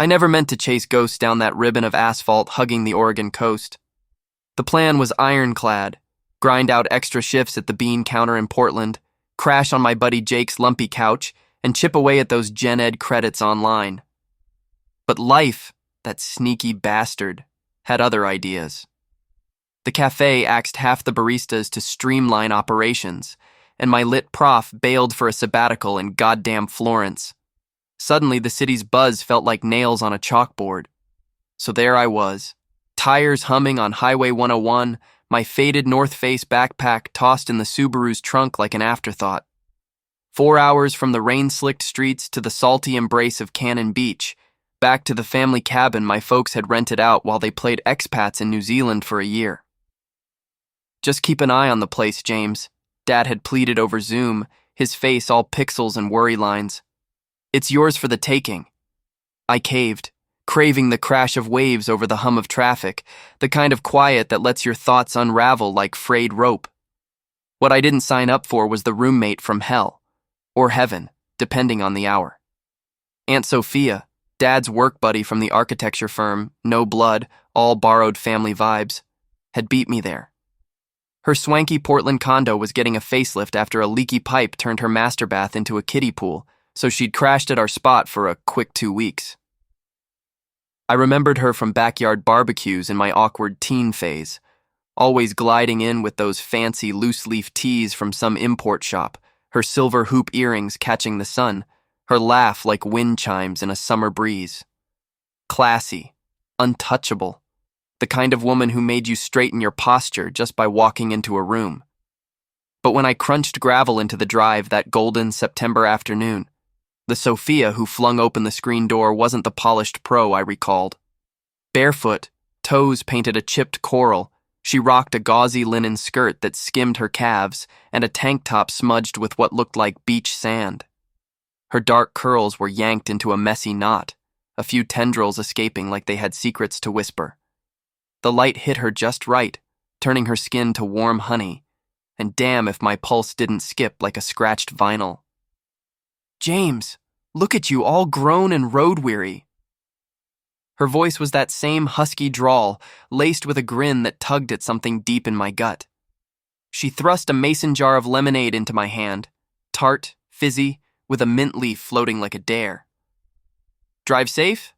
I never meant to chase ghosts down that ribbon of asphalt hugging the Oregon coast. The plan was ironclad: grind out extra shifts at the bean counter in Portland, crash on my buddy Jake's lumpy couch, and chip away at those gen ed credits online. But life, that sneaky bastard, had other ideas. The cafe axed half the baristas to streamline operations, and my lit prof bailed for a sabbatical in goddamn Florence. Suddenly, the city's buzz felt like nails on a chalkboard. So there I was, tires humming on Highway 101, my faded North Face backpack tossed in the Subaru's trunk like an afterthought. 4 hours from the rain-slicked streets to the salty embrace of Cannon Beach, back to the family cabin my folks had rented out while they played expats in New Zealand for a year. "Just keep an eye on the place, James," Dad had pleaded over Zoom, his face all pixels and worry lines. "It's yours for the taking." I caved, craving the crash of waves over the hum of traffic, the kind of quiet that lets your thoughts unravel like frayed rope. What I didn't sign up for was the roommate from hell, or heaven, depending on the hour. Aunt Sophia, Dad's work buddy from the architecture firm, no blood, all borrowed family vibes, had beat me there. Her swanky Portland condo was getting a facelift after a leaky pipe turned her master bath into a kiddie pool, so she'd crashed at our spot for a quick 2 weeks. I remembered her from backyard barbecues in my awkward teen phase, always gliding in with those fancy loose-leaf teas from some import shop, her silver hoop earrings catching the sun, her laugh like wind chimes in a summer breeze. Classy, untouchable, the kind of woman who made you straighten your posture just by walking into a room. But when I crunched gravel into the drive that golden September afternoon, the Sophia who flung open the screen door wasn't the polished pro I recalled. Barefoot, toes painted a chipped coral, she rocked a gauzy linen skirt that skimmed her calves and a tank top smudged with what looked like beach sand. Her dark curls were yanked into a messy knot, a few tendrils escaping like they had secrets to whisper. The light hit her just right, turning her skin to warm honey, and damn if my pulse didn't skip like a scratched vinyl. "James, look at you, all grown and road-weary." Her voice was that same husky drawl, laced with a grin that tugged at something deep in my gut. She thrust a mason jar of lemonade into my hand, tart, fizzy, with a mint leaf floating like a dare. "Drive safe?"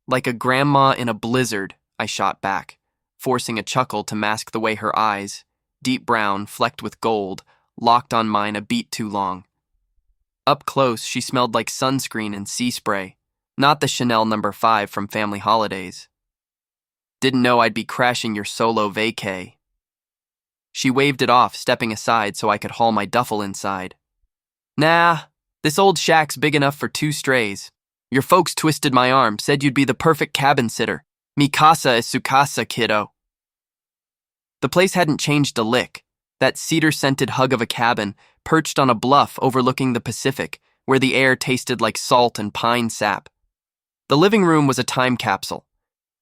Like a grandma in a blizzard, I shot back, forcing a chuckle to mask the way her eyes, deep brown, flecked with gold, locked on mine a beat too long. Up close, she smelled like sunscreen and sea spray, not the Chanel No. 5 from Family Holidays. "Didn't know I'd be crashing your solo vacay." She waved it off, stepping aside so I could haul my duffel inside. "Nah, this old shack's big enough for 2 strays. Your folks twisted my arm, said you'd be the perfect cabin sitter. Mi casa es su casa, kiddo." The place hadn't changed a lick. That cedar-scented hug of a cabin, perched on a bluff overlooking the Pacific, where the air tasted like salt and pine sap. The living room was a time capsule.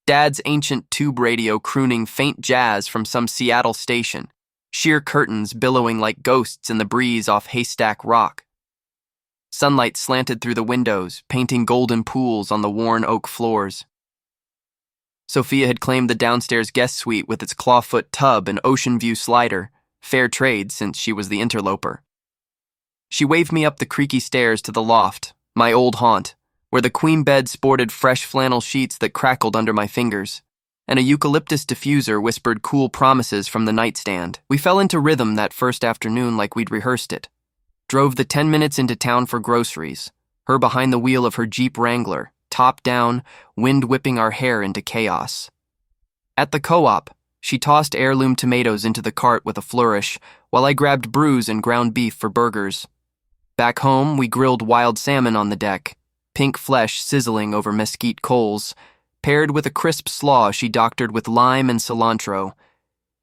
Dad's ancient tube radio crooning faint jazz from some Seattle station, sheer curtains billowing like ghosts in the breeze off Haystack Rock. Sunlight slanted through the windows, painting golden pools on the worn oak floors. Sophia had claimed the downstairs guest suite with its clawfoot tub and ocean view slider, fair trade since she was the interloper. She waved me up the creaky stairs to the loft, my old haunt, where the queen bed sported fresh flannel sheets that crackled under my fingers, and a eucalyptus diffuser whispered cool promises from the nightstand. We fell into rhythm that first afternoon like we'd rehearsed it. Drove the 10 minutes into town for groceries, her behind the wheel of her Jeep Wrangler, top down, wind whipping our hair into chaos. At the co-op, she tossed heirloom tomatoes into the cart with a flourish, while I grabbed brews and ground beef for burgers. Back home, we grilled wild salmon on the deck, pink flesh sizzling over mesquite coals, paired with a crisp slaw she doctored with lime and cilantro.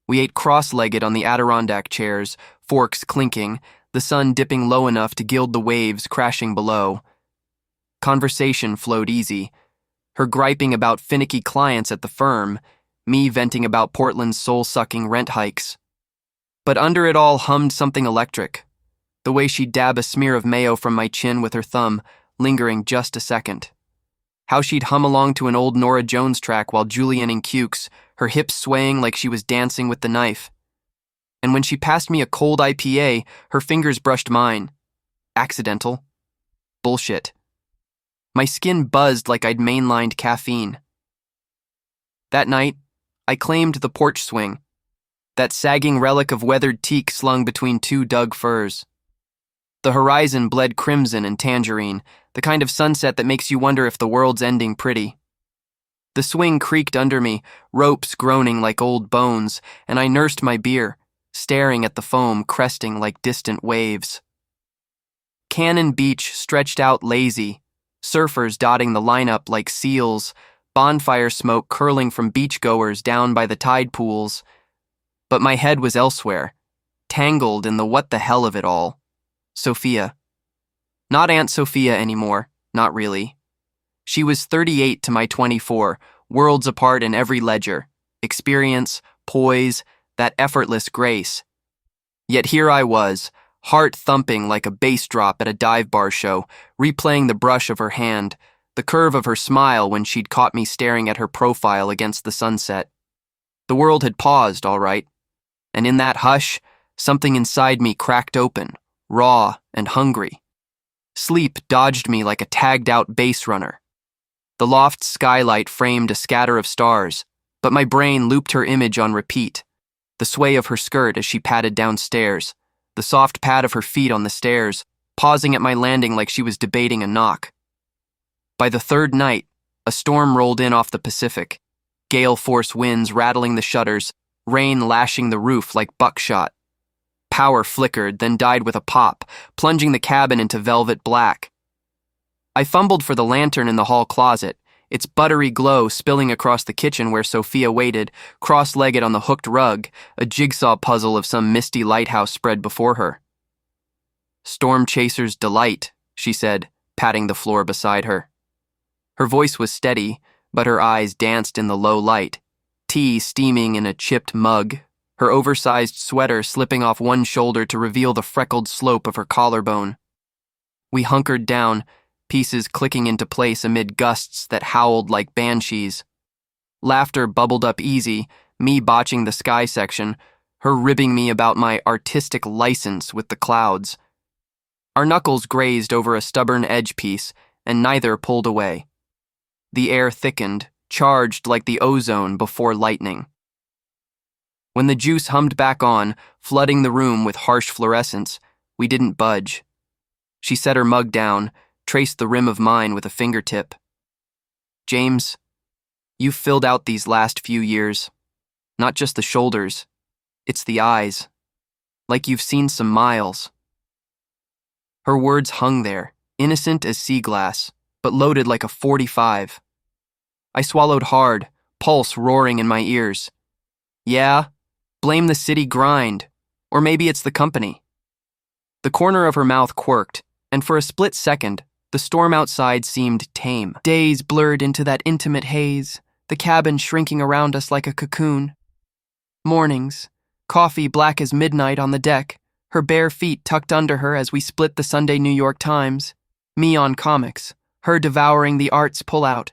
We ate cross-legged on the Adirondack chairs, forks clinking, the sun dipping low enough to gild the waves crashing below. Conversation flowed easy, her griping about finicky clients at the firm, me venting about Portland's soul-sucking rent hikes. But under it all hummed something electric, the way she'd dab a smear of mayo from my chin with her thumb, lingering just a second. How she'd hum along to an old Norah Jones track while Julianing cukes, her hips swaying like she was dancing with the knife. And when she passed me a cold IPA, her fingers brushed mine. Accidental. Bullshit. My skin buzzed like I'd mainlined caffeine. That night, I claimed the porch swing, that sagging relic of weathered teak slung between two Doug firs. The horizon bled crimson and tangerine, the kind of sunset that makes you wonder if the world's ending pretty. The swing creaked under me, ropes groaning like old bones, and I nursed my beer, staring at the foam cresting like distant waves. Cannon Beach stretched out lazy, surfers dotting the lineup like seals, bonfire smoke curling from beachgoers down by the tide pools. But my head was elsewhere, tangled in the what the hell of it all. Sophia. Not Aunt Sophia anymore, not really. She was 38 to my 24, worlds apart in every ledger, experience, poise, that effortless grace. Yet here I was, heart thumping like a bass drop at a dive bar show, replaying the brush of her hand, the curve of her smile when she'd caught me staring at her profile against the sunset. The world had paused, all right, and in that hush, something inside me cracked open, raw and hungry. Sleep dodged me like a tagged-out base runner. The loft's skylight framed a scatter of stars, but my brain looped her image on repeat. The sway of her skirt as she padded downstairs, the soft pad of her feet on the stairs, pausing at my landing like she was debating a knock. By the third night, a storm rolled in off the Pacific, gale-force winds rattling the shutters, rain lashing the roof like buckshot. Power flickered, then died with a pop, plunging the cabin into velvet black. I fumbled for the lantern in the hall closet, its buttery glow spilling across the kitchen where Sophia waited, cross-legged on the hooked rug, a jigsaw puzzle of some misty lighthouse spread before her. "Storm chaser's delight," she said, patting the floor beside her. Her voice was steady, but her eyes danced in the low light, tea steaming in a chipped mug, her oversized sweater slipping off one shoulder to reveal the freckled slope of her collarbone. We hunkered down, pieces clicking into place amid gusts that howled like banshees. Laughter bubbled up easy, me botching the sky section, her ribbing me about my artistic license with the clouds. Our knuckles grazed over a stubborn edge piece, and neither pulled away. The air thickened, charged like the ozone before lightning. When the juice hummed back on, flooding the room with harsh fluorescence, we didn't budge. She set her mug down, traced the rim of mine with a fingertip. "James, you've filled out these last few years. Not just the shoulders, it's the eyes. Like you've seen some miles." Her words hung there, innocent as sea glass, but loaded like a .45. I swallowed hard, pulse roaring in my ears. Yeah, blame the city grind, or maybe it's the company. The corner of her mouth quirked, and for a split second, the storm outside seemed tame. Days blurred into that intimate haze, the cabin shrinking around us like a cocoon. Mornings, coffee black as midnight on the deck, her bare feet tucked under her as we split the Sunday New York Times, me on comics, her devouring the arts pullout.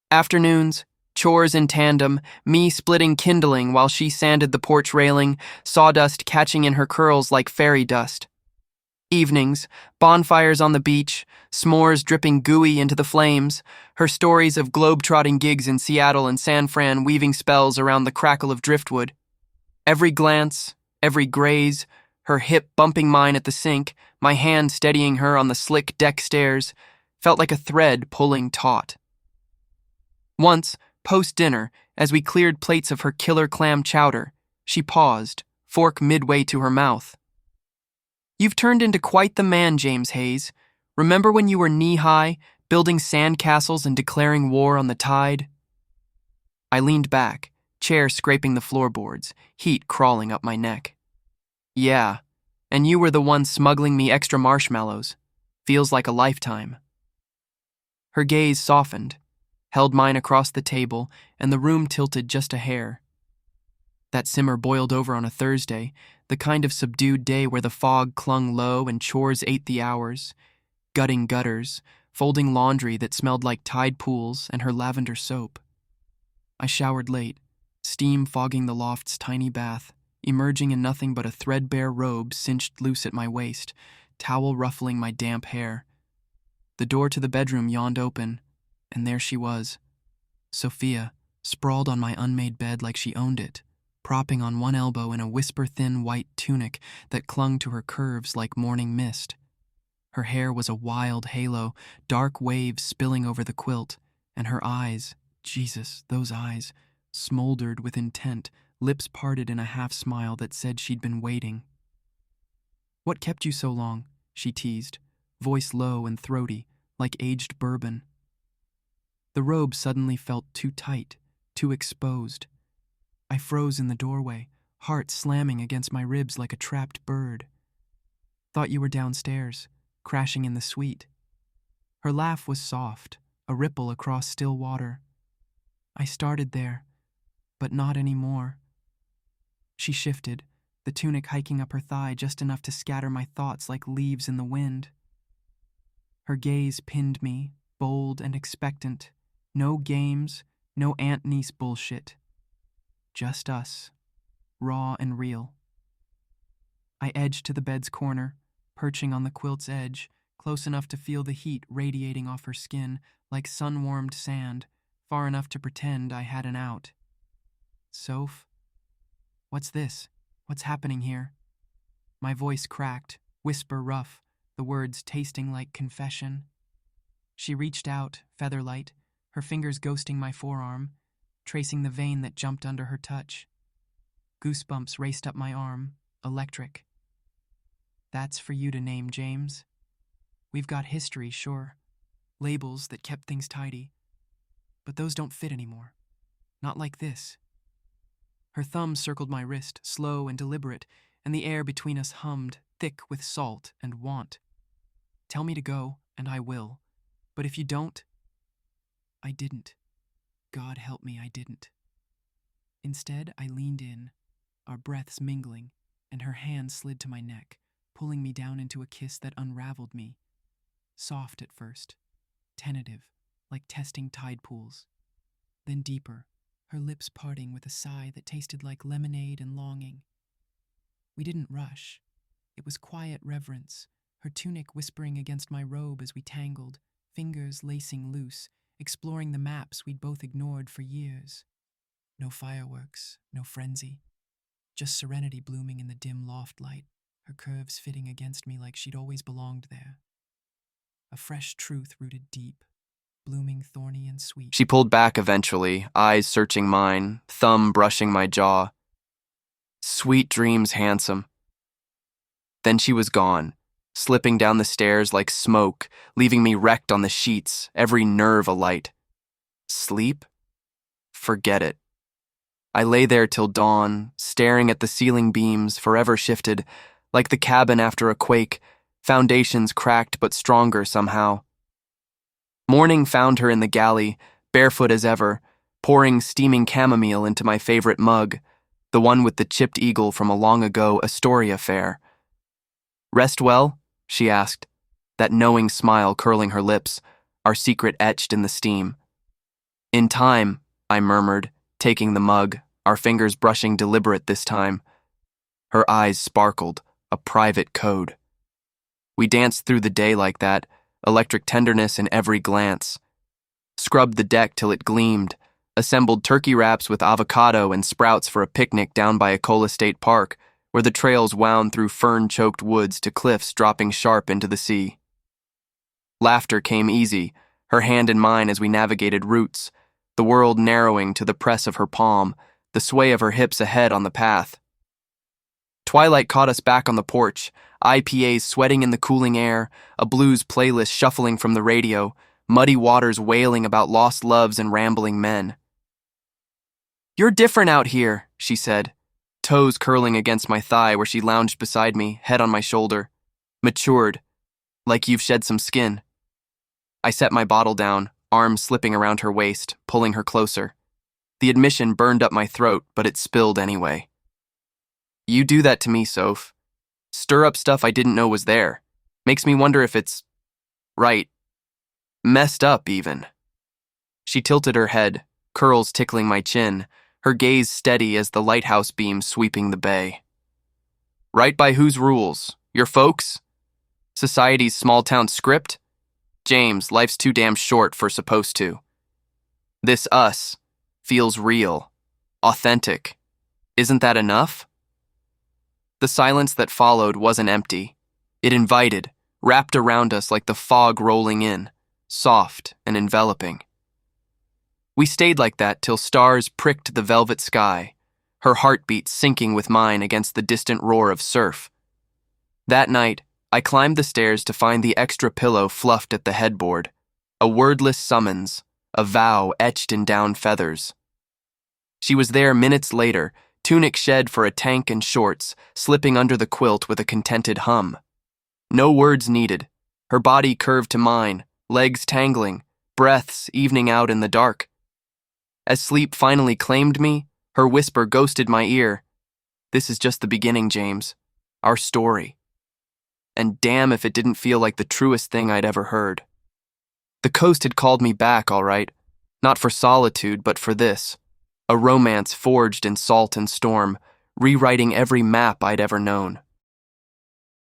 Afternoons, chores in tandem, me splitting kindling while she sanded the porch railing, sawdust catching in her curls like fairy dust. Evenings, bonfires on the beach, s'mores dripping gooey into the flames, her stories of globe-trotting gigs in Seattle and San Fran weaving spells around the crackle of driftwood. Every glance, every graze, her hip bumping mine at the sink, my hand steadying her on the slick deck stairs, felt like a thread pulling taut. Once, post-dinner, as we cleared plates of her killer clam chowder, she paused, fork midway to her mouth. "You've turned into quite the man, James Hayes. Remember when you were knee-high, building sandcastles and declaring war on the tide?" I leaned back, chair scraping the floorboards, heat crawling up my neck. "Yeah, and you were the one smuggling me extra marshmallows. Feels like a lifetime." Her gaze softened, held mine across the table, and the room tilted just a hair. That simmer boiled over on a Thursday, the kind of subdued day where the fog clung low and chores ate the hours, gutting gutters, folding laundry that smelled like tide pools and her lavender soap. I showered late, steam fogging the loft's tiny bath, emerging in nothing but a threadbare robe cinched loose at my waist, towel ruffling my damp hair. The door to the bedroom yawned open, and there she was, Sophia, sprawled on my unmade bed like she owned it, propping on one elbow in a whisper-thin white tunic that clung to her curves like morning mist. Her hair was a wild halo, dark waves spilling over the quilt, and her eyes, Jesus, those eyes, smoldered with intent, lips parted in a half-smile that said she'd been waiting. "What kept you so long?" she teased, voice low and throaty, like aged bourbon. The robe suddenly felt too tight, too exposed. I froze in the doorway, heart slamming against my ribs like a trapped bird. "Thought you were downstairs, crashing in the suite." Her laugh was soft, a ripple across still water. "I started there, but not anymore." She shifted, the tunic hiking up her thigh just enough to scatter my thoughts like leaves in the wind. Her gaze pinned me, bold and expectant. No games, no aunt-niece bullshit. Just us, raw and real. I edged to the bed's corner, perching on the quilt's edge, close enough to feel the heat radiating off her skin like sun-warmed sand, far enough to pretend I had an out. "Soph, what's this? What's happening here?" My voice cracked, whisper rough, the words tasting like confession. She reached out, featherlight, her fingers ghosting my forearm, tracing the vein that jumped under her touch. Goosebumps raced up my arm, electric. "That's for you to name, James. We've got history, sure. Labels that kept things tidy. But those don't fit anymore. Not like this." Her thumb circled my wrist, slow and deliberate, and the air between us hummed, thick with salt and want. "Tell me to go, and I will. But if you don't..." I didn't. God help me, I didn't. Instead, I leaned in, our breaths mingling, and her hand slid to my neck, pulling me down into a kiss that unraveled me. Soft at first, tentative, like testing tide pools. Then deeper, her lips parting with a sigh that tasted like lemonade and longing. We didn't rush. It was quiet reverence, her tunic whispering against my robe as we tangled, fingers lacing loose, exploring the maps we'd both ignored for years. No fireworks, no frenzy. Just serenity blooming in the dim loft light, her curves fitting against me like she'd always belonged there. A fresh truth rooted deep, blooming thorny and sweet. She pulled back eventually, eyes searching mine, thumb brushing my jaw. "Sweet dreams, handsome." Then she was gone, slipping down the stairs like smoke, leaving me wrecked on the sheets, every nerve alight. Sleep? Forget it. I lay there till dawn, staring at the ceiling beams, forever shifted, like the cabin after a quake, foundations cracked but stronger somehow. Morning found her in the galley, barefoot as ever, pouring steaming chamomile into my favorite mug, the one with the chipped eagle from a long-ago Astoria fair. "Rest well?" she asked, that knowing smile curling her lips, our secret etched in the steam. "In time," I murmured, taking the mug, our fingers brushing deliberate this time. Her eyes sparkled, a private code. We danced through the day like that, electric tenderness in every glance. Scrubbed the deck till it gleamed, assembled turkey wraps with avocado and sprouts for a picnic down by Ecola State Park, where the trails wound through fern-choked woods to cliffs dropping sharp into the sea. Laughter came easy, her hand in mine as we navigated routes, the world narrowing to the press of her palm, the sway of her hips ahead on the path. Twilight caught us back on the porch, IPAs sweating in the cooling air, a blues playlist shuffling from the radio, muddy waters wailing about lost loves and rambling men. "You're different out here," she said, toes curling against my thigh where she lounged beside me, head on my shoulder. "Matured, like you've shed some skin." I set my bottle down, arms slipping around her waist, pulling her closer. The admission burned up my throat, but it spilled anyway. "You do that to me, Soph. Stir up stuff I didn't know was there. Makes me wonder if it's right." Messed up, even. She tilted her head, curls tickling my chin, her gaze steady as the lighthouse beam sweeping the bay. Right by whose rules? Your folks? Society's small-town script? James, life's too damn short for supposed to. This us feels real, authentic. Isn't that enough? The silence that followed wasn't empty. It invited, wrapped around us like the fog rolling in, soft and enveloping. We stayed like that till stars pricked the velvet sky, her heartbeat syncing with mine against the distant roar of surf. That night, I climbed the stairs to find the extra pillow fluffed at the headboard, a wordless summons, a vow etched in down feathers. She was there minutes later, tunic shed for a tank and shorts, slipping under the quilt with a contented hum. No words needed, her body curved to mine, legs tangling, breaths evening out in the dark. As sleep finally claimed me, her whisper ghosted my ear. This is just the beginning, James. Our story. And damn if it didn't feel like the truest thing I'd ever heard. The coast had called me back, all right. Not for solitude, but for this. A romance forged in salt and storm, rewriting every map I'd ever known.